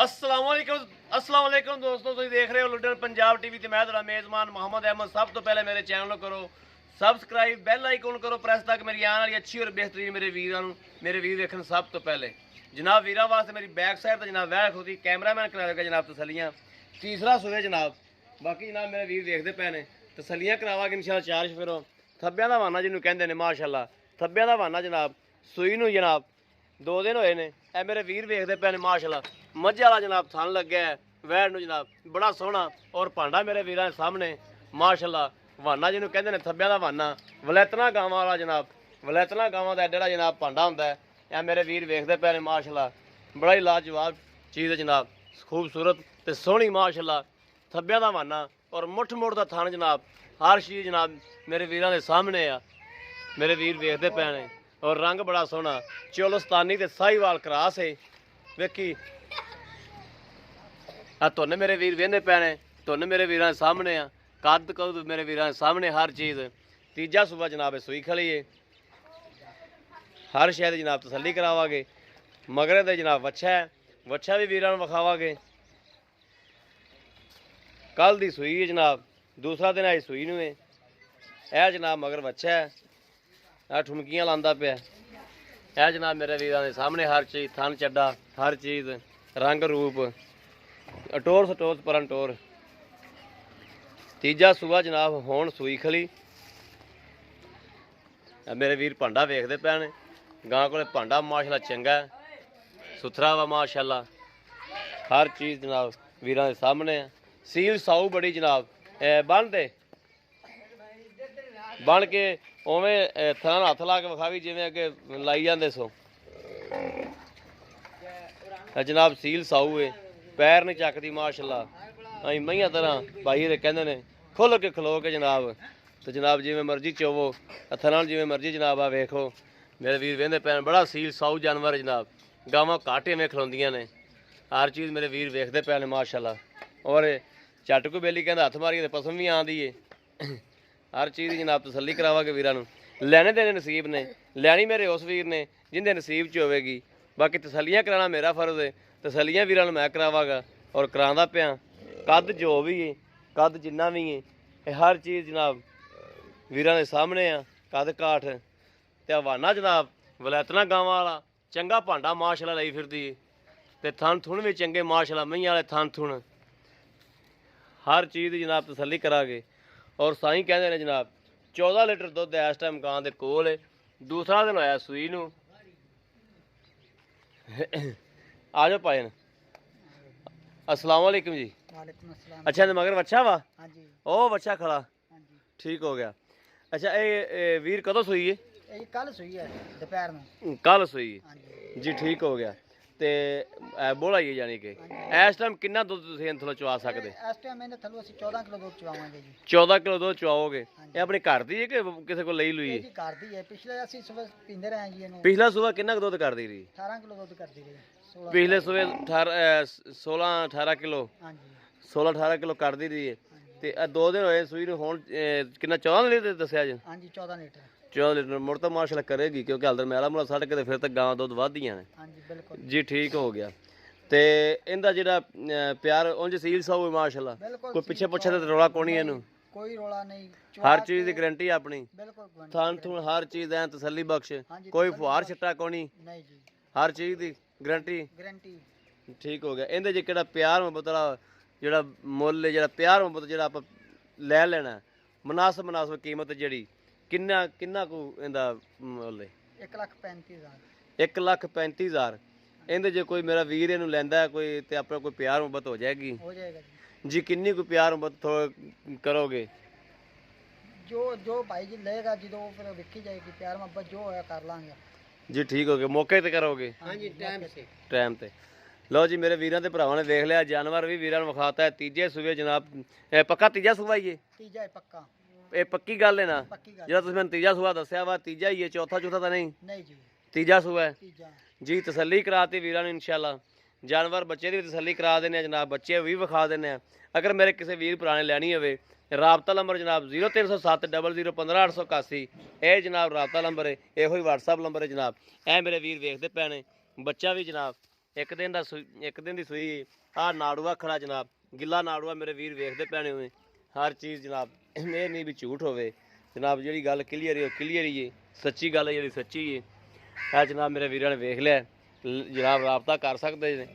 अस्सलाम वालेकुम दोस्तों, तुम देख रहे हो लुडन पंजाब टीवी ते मैं तेरा मेज़बान मोहम्मद अहमद। सब तो पहले मेरे चैनल करो सबसक्राइब, बैल आइकन करो प्रेस तक मेरी आने वाली अच्छी और बेहतरीन मेरे वीर देखने सब तो पहले। जनाब वीर वास्ते मेरी बैक साइड तो जनाब वह खुदी कैमरामैन कराएगा जनाब तसलियाँ। तीसरा सूबे जनाब, बाकी जनाब मेरे वीर देखते पे ने तसलियाँ करावागे इंशाल्लाह। चार फिरो थब्बियां दा वाना जिन्होंने कहते हैं माशाल्लाह, थब्बियां दा वाना जनाब। सूई नूं जनाब 2 दिन होए ने, ए मेरे वीर देखते पे ने माशाल्लाह। मझ वाला जनाब थन लग्या है वैड़ नूं जनाब, बड़ा सोहना और भांडा मेरे वीरां दे सामने माशाल्लाह। वाना जिन्होंने कहते हैं थब्बियां दा वाना, वलैतना गावां वाला जनाब। वलैतना गावां दा एडा जनाब भांडा हुंदा है। ए मेरे वीर देखते पे ने माशाल्लाह, बड़ा ही लाजवाब चीज़ है जनाब, खूबसूरत ते सोहनी माशाल्लाह। थब्बियां दा वाना और मुठ मुठ दा थन जनाब, हर चीज़ जनाब मेरे वीरां दे सामने आ। मेरे वीर देखते पे ने और रंग बड़ा सोहना चोलस्तानी ते साहीवाल क्रास है। वेखी तुन मेरे वीर वेंदे पे ने, तुन मेरे वीरां सामने आ। कद कद मेरे वीरां सामने हर चीज़। तीजा सूबा जनाब सूई खड़ी है, हर शहर जनाब तसली करावागे। मगरे दे जनाब वच्छा है, वच्छा भी वीरां नूं विखावागे। कल दी सूई है जनाब, दूसरा दिन आई सूई नूं है। यह जनाब मगर वच्छा है, यह ठुमकियां लांदा पिया। यह जनाब मेरे वीरां दे सामने हर चीज़, थन चड्डा हर चीज़, रंग रूप अटोर सटोर परन टोर। तीजा सूबा जनाब होण सूई खली। मेरे वीर भांडा वेखदे पे ने, गां कोले भांडा माशाल्लाह चंगा है, सुथरा वा माशाल्लाह। हर चीज़ जनाब वीरां दे सामने है। सील साऊ बड़ी जनाब, बन दे बन के उवें थां हथ ला के विखावी जिवें अगे लाई जांदे सो। जनाब सील साऊ है, पैर नहीं चकदी माशाल्लाह। अं मईयां तरह भाई दे कहंदे ने खुल के खलो के जनाब। तो जनाब जिवें मर्जी चोवो, हत्थां नाल जिवें मर्जी जनाब। आ वेखो मेरे वीर वेंदे पैन, बड़ा सील साऊ जानवर है जनाब। गावां घाट इवें खलोंदियां ने, हर चीज़ मेरे वीर वेखदे पे ने माशाल्लाह। और झट को बेली कहंदा हथ मारिए तो पसम भी आंदी है। हर चीज़ जनाब तसली करावागे वीरां नूं। लैने देने नसीब ने, लैनी मेरे उस वीर ने जिंदे नसीब च होवेगी। बाकी तसलियां कराना मेरा फर्ज है, तसलियां वीरां नूं मैं करावागा और करांदा पिया। कद जो भी है, कद जिन्ना भी है, हर चीज़ जनाब वीरां दे सामने आ। कद काठ ते हवाना जनाब वलैतना गावां वाला चंगा भांडा माशाल्लाह लई फिरदी है। ते थन थुन भी चंगे माशाल्लाह, मईयां वाले थन थुन। हर चीज़ की जनाब तसली करागे। और साईं कहते हैं जनाब 14 लीटर दुध इस टाइम गां दे कोल है। दूसरा दिन होया सूई नूं। आ जाओ भाई, अस्सलाम वालेकुम जी। वालेकुम अस्सलाम। अच्छा तो मगर वच्छा वा, हाँ जी, ओ वच्छा खड़ा, हाँ जी। ठीक हो गया। अच्छा ये वीर कदों सूई है? ये कल सुई है दोपहर में। कल सूई हाँ है जी, जी, ठीक हो गया। ते बोला ही है यानी कि इस टाइम कितना दुध तुसीं इंथलों चवा सकदे? इस टाइम मैंने थल्लों असं 14 किलो दूध चवावांगे जी। 14 किलो दुध चवाओगे? हाँ ये अपने घर दी है कि किसी को लई लुई ये है? जी घर दी है, पिछले ਅਸੀਂ सुबह पींदे रहे हैं जी ਇਹਨੂੰ। पिछला सुबह कितना दुध कर दी रही? 18 किलो दूध करदी रही। 16 पिछले सुबह 16-18 किलो, हाँ जी, 16-18 किलो कर दी रही है। हाँ जी, ਤੇ 2 ਦਿਨ ਹੋਏ ਸੂਈ ਨੂੰ। ਹੁਣ ਕਿੰਨਾ 14 ਲੀਟਰ ਦੱਸਿਆ ਜੀ? हाँ जी 14 लीटर। 14 ਲੀਟਰ ਮੁੜ ਤਾਂ ਮਾਸ਼ਾਅੱਲਾ ਕਰੇਗੀ, ਕਿਉਂਕਿ ਹਲਦਰ ਮੈਲਾ ਮੁਲਾ ਸੱਟ ਕੇ ਤੇ ਫਿਰ ਤਾਂ ਗਾਂ ਦੁੱਧ ਵੱਧਦੀਆਂ ਨੇ हाँ जी बिल्कुल ਜੀ। ਠੀਕ ਹੋ ਗਿਆ। ਤੇ ਇਹਦਾ ਜਿਹੜਾ ਪਿਆਰ ਉਂਝ ਸੀਲ ਸਾਊ ਹੈ ਮਾਸ਼ਾਅੱਲਾ, बिल्कुल। ਕੋਈ ਪਿੱਛੇ ਪੁੱਛੇ ਤੇ ਰੌਲਾ ਕੋਣੀ ਇਹਨੂੰ। कोई रोला नहीं, ਹਰ ਚੀਜ਼ ਦੀ ਗਰੰਟੀ ਆਪਣੀ, बिल्कुल guarantee ਥਾਂ ਥੂਣ ਹਰ ਚੀਜ਼ ਐ ਤਸੱਲੀ ਬਖਸ਼, ਹਾਂਜੀ, ਕੋਈ ਤਸੱਲੀ ਫੁਹਾਰ ਬਖਸ਼। ਛੱਟਾ ਕੋਣੀ, नहीं जी, ਹਰ ਚੀਜ਼ ਦੀ ਗਰੰਟੀ। गारंटी। ਠੀਕ ਹੋ ਗਿਆ। ਇਹਦੇ 'ਚ ਕਿਹੜਾ ਪਿਆਰ ਮੁਹੱਬਤ ਵਾਲਾ ਜਿਹੜਾ ਮੁੱਲ ਹੈ, ਜਿਹੜਾ ਪਿਆਰ ਮੁਹੱਬਤ ਜਿਹੜਾ ਆਪਾਂ ਲੈ ਲੈਣਾ ਮੁਨਾਸਬ ਕੀਮਤ ਜਿਹੜੀ ਕਿੰਨਾ ਕਿੰਨਾ ਕੁ ਇਹਦਾ ਮੁੱਲ ਹੈ? 1,35,000। 1,35,000। ਇਹਦੇ ਜੇ ਕੋਈ ਮੇਰਾ ਵੀਰ ਇਹਨੂੰ ਲੈਂਦਾ ਕੋਈ ਤੇ ਆਪਣਾ ਕੋਈ ਪਿਆਰ ਮੁਹੱਬਤ ਹੋ ਜਾਏਗੀ हो जाएगा जी। ਜੀ? ਕਿੰਨੀ ਕੋਈ ਪਿਆਰ ਮੁਹੱਬਤ ਕਰੋਗੇ? जो जो भाई जी लेगा जी, तो फिर विकी जाएगी। प्यार मोहब्बत जो है कर लांगे ਜੀ ਠੀਕ ਹੋ ਗਿਆ। ਮੌਕੇ ਤੇ ਕਰੋਗੇ? हाँ जी, टाइम से। ਟਾਈਮ ਤੇ। ਲਓ ਜੀ ਮੇਰੇ ਵੀਰਾਂ ਤੇ ਭਰਾਵਾਂ ਨੇ ਵੇਖ ਲਿਆ, ਜਾਨਵਰ ਵੀ ਵੀਰਾਂ ਨੂੰ ਵਿਖਾਤਾ ਹੈ। ਤੀਜੇ ਸੂਬੇ ਜਨਾਬ ਇਹ ਪੱਕਾ ਤੀਜਾ ਸੂਬਾ ਹੀ ਹੈ? तीजा है पक्का, ਇਹ ਪੱਕੀ ਗੱਲ ਹੈ ਨਾ? पक्की गल। ਜਿਹੜਾ ਤੁਸੀਂ ਮੈਨੂੰ ਤੀਜਾ ਸੂਬਾ ਦੱਸਿਆ ਵਾ ਤੀਜਾ ਹੀ ਹੈ, ਚੌਥਾ ਤਾਂ ਨਹੀਂ? नहीं जी, ਤੀਜਾ ਸੂਬਾ ਹੈ तीजा। ਜੀ। ਤਸੱਲੀ ਕਰਾਤੀ ਵੀਰਾਂ ਨੂੰ ਇਨਸ਼ਾਅੱਲਾ। ਜਾਨਵਰ ਬੱਚੇ ਦੀ ਵੀ ਤਸੱਲੀ ਕਰਾ ਦਿੰਦੇ ਆ ਜਨਾਬ, ਬੱਚੇ ਵੀ ਵਿਖਾ ਦਿੰਦੇ ਆ। ਅਗਰ ਮੇਰੇ ਕਿਸੇ ਵੀਰ ਭਰਾ ਨੇ ਲੈਣੀ ਹੋਵੇ, ਰਾਬਤਾ ਨੰਬਰ ਜਨਾਬ 0307 0015 881। ਇਹ ਜਨਾਬ ਰਾਬਤਾ ਨੰਬਰ ਹੈ, ਇਹੋ ਹੀ WhatsApp ਨੰਬਰ ਹੈ ਜਨਾਬ। ਇਹ ਮੇਰੇ ਵੀਰ ਵੇਖਦੇ ਪਏ ਨੇ। ਬੱਚਾ ਵੀ ਜਨਾਬ ਇੱਕ ਦਿਨ ਦੀ ਸੂਈ। ਆਹ ਨਾੜੂਆ ਖੜਾ ਜਨਾਬ, ਗਿੱਲਾ ਨਾੜੂਆ ਮੇਰੇ ਵੀਰ ਵੇਖਦੇ ਪੈਣੇ ਹੋਏ ਹਰ ਚੀਜ਼ ਜਨਾਬ। ਇਹ ਨਹੀਂ ਵੀ ਝੂਠ ਹੋਵੇ ਜਨਾਬ, ਜਿਹੜੀ ਗੱਲ ਕਲੀਅਰ ਹੈ ਉਹ ਕਲੀਅਰ ਹੀ ਹੈ, ਸੱਚੀ ਗੱਲ ਹੈ ਜਿਹੜੀ ਸੱਚੀ ਹੈ। ਇਹ ਜਨਾਬ ਮੇਰੇ ਵੀਰਾਂ ਨੇ ਵੇਖ ਲਿਆ ਜਨਾਬ, ਰਾਬਤਾ ਕਰ ਸਕਦੇ ਨੇ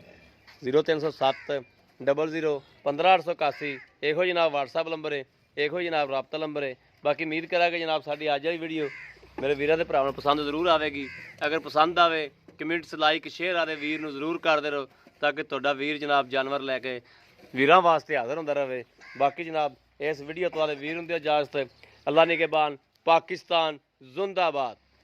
0307 00 15881 ਇਹੋ ਜਨਾਬ WhatsApp ਨੰਬਰ ਹੈ, ਇਹੋ ਜਨਾਬ ਰਾਬਤਾ ਨੰਬਰ ਹੈ। ਬਾਕੀ ਉਮੀਦ ਕਰਾਂਗੇ ਜਨਾਬ ਸਾਡੀ ਅੱਜ ਵਾਲੀ ਵੀਡੀਓ ਮੇਰੇ ਵੀਰਾਂ ਦੇ ਭਰਾਵਾਂ ਨੂੰ ਪਸੰਦ ਜ਼ਰੂਰ ਆਵੇਗੀ। ਅਗਰ ਪਸੰਦ ਆਵੇ ਕਮੈਂਟਸ ਲਾਈਕ ਸ਼ੇਅਰ ਆਦੇ ਵੀਰ ਨੂੰ ਜ਼ਰੂਰ ਕਰਦੇ ਰਹੋ ਤਾਂ ਕਿ ਤੁਹਾਡਾ ਵੀਰ ਜਨਾਬ ਜਾਨਵਰ ਲੈ ਕੇ ਵੀਰਾਂ ਵਾਸਤੇ ਹਾਜ਼ਰ ਹੁੰਦਾ ਰਹੇ। ਬਾਕੀ ਜਨਾਬ ਇਸ ਵੀਡੀਓ ਤੋਂ ਵਾਲੇ ਵੀਰ ਹੁੰਦੇ ਇਜਾਜ਼ਤ। ਅੱਲਾ ਨਿਗਹਿਬਾਨ, ਪਾਕਿਸਤਾਨ ਜ਼ਿੰਦਾਬਾਦ।